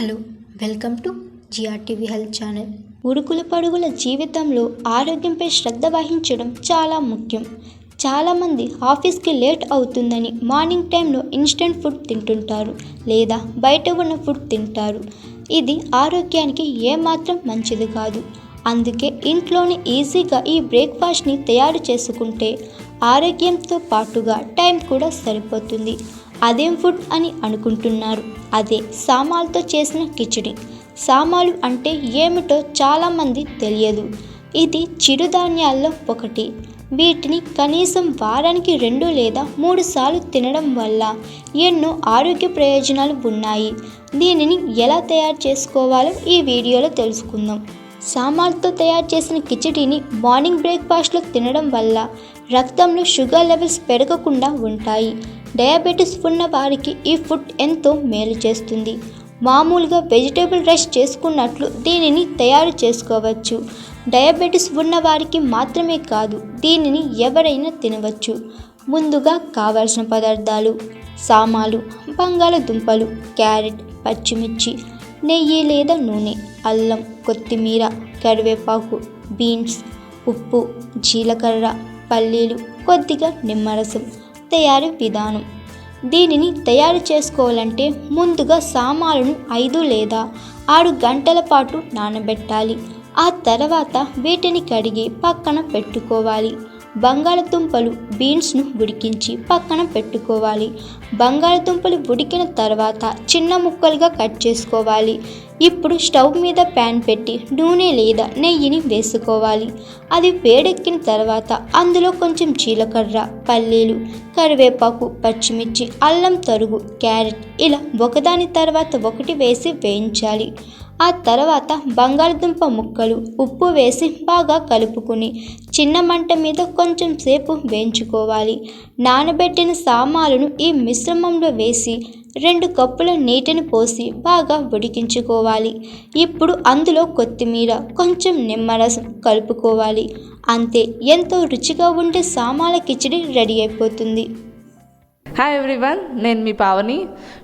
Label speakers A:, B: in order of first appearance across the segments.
A: Hello welcome to GRTV health channel. ఉరుకుల పరుగుల జీవితంలో ఆరోగ్యంపై శ్రద్ధ వహించడం చాలా ముఖ్యం. చాలామంది ఆఫీస్కి లేట్ అవుతుందని మార్నింగ్ టైంలో ఇన్స్టెంట్ ఫుడ్ తింటుంటారు లేదా బయట ఉన్న ఫుడ్ తింటారు. ఇది ఆరోగ్యానికి ఏమాత్రం మంచిది కాదు. అందుకే ఇంట్లోనే ఈజీగా ఈ బ్రేక్ఫాస్ట్ని తయారు చేసుకుంటే ఆరోగ్యంతో పాటుగా టైం కూడా సరిపోతుంది. అదేం ఫుడ్ అని అనుకుంటున్నారు? అదే సామాలతో చేసిన కిచిడి. సామాలు అంటే ఏమిటో చాలామంది తెలియదు. ఇది చిరుధాన్యాల్లో ఒకటి. వీటిని కనీసం వారానికి 2 లేదా 3 సార్లు తినడం వల్ల ఎన్నో ఆరోగ్య ప్రయోజనాలు ఉన్నాయి. దీనిని ఎలా తయారు చేసుకోవాలో ఈ వీడియోలో తెలుసుకుందాం. సామాలతో తయారు చేసిన కిచిడిని మార్నింగ్ బ్రేక్ఫాస్ట్లో తినడం వల్ల రక్తంలో షుగర్ లెవెల్స్ పెరగకుండా ఉంటాయి. డయాబెటీస్ ఉన్న వారికి ఈ ఫుడ్ ఎంతో మేలు చేస్తుంది. మామూలుగా వెజిటేబుల్ రైస్ చేసుకున్నట్లు దీనిని తయారు చేసుకోవచ్చు. డయాబెటీస్ ఉన్న వారికి మాత్రమే కాదు, దీనిని ఎవరైనా తినవచ్చు. ముందుగా కావలసిన పదార్థాలు: సామాలు, బంగాళదుంపలు, క్యారెట్, పచ్చిమిర్చి, నెయ్యి లేదా నూనె, అల్లం, కొత్తిమీర, కరివేపాకు, బీన్స్, ఉప్పు, జీలకర్ర, పల్లీలు, కొద్దిగా నిమ్మరసం. తయారీ విధానం: దీనిని తయారు చేసుకోవాలంటే ముందుగా సామాలను 5 లేదా 6 గంటల పాటు నానబెట్టాలి. ఆ తర్వాత వీటిని కడిగి పక్కన పెట్టుకోవాలి. బంగాళదుంపలు, బీన్స్ను ఉడికించి పక్కన పెట్టుకోవాలి. బంగాళదుంపలు ఉడికిన తర్వాత చిన్న ముక్కలుగా కట్ చేసుకోవాలి. ఇప్పుడు స్టవ్ మీద ప్యాన్ పెట్టి నూనె లేదా నెయ్యిని వేసుకోవాలి. అది వేడెక్కిన తర్వాత అందులో కొంచెం జీలకర్ర, పల్లీలు, కరివేపాకు, పచ్చిమిర్చి, అల్లం తరుగు, క్యారెట్ ఇలా ఒకదాని తర్వాత ఒకటి వేసి వేయించాలి. ఆ తర్వాత బంగాళదుంప ముక్కలు, ఉప్పు వేసి బాగా కలుపుకుని చిన్న మంట మీద కొంచెం సేపు వేయించుకోవాలి. నానబెట్టిన సామాలను ఈ మిశ్రమంలో వేసి 2 కప్పుల నీటిని పోసి బాగా ఉడికించుకోవాలి. ఇప్పుడు అందులో కొత్తిమీర, కొంచెం నిమ్మరసం కలుపుకోవాలి. అంతే, ఎంతో రుచిగా ఉండే సామాల కిచిడి రెడీ అయిపోతుంది.
B: హాయ్ ఎవ్రీవన్, నేను మీ Pavani.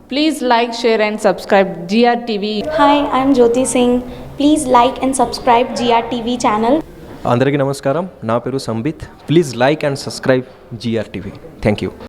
B: Please like, share and subscribe GRTV.
C: Hi, I'm Jyoti Singh. Please like and subscribe GRTV channel.
D: అందరికీ నమస్కారం. నా పేరు Sambit. Please like and subscribe GRTV. Thank you.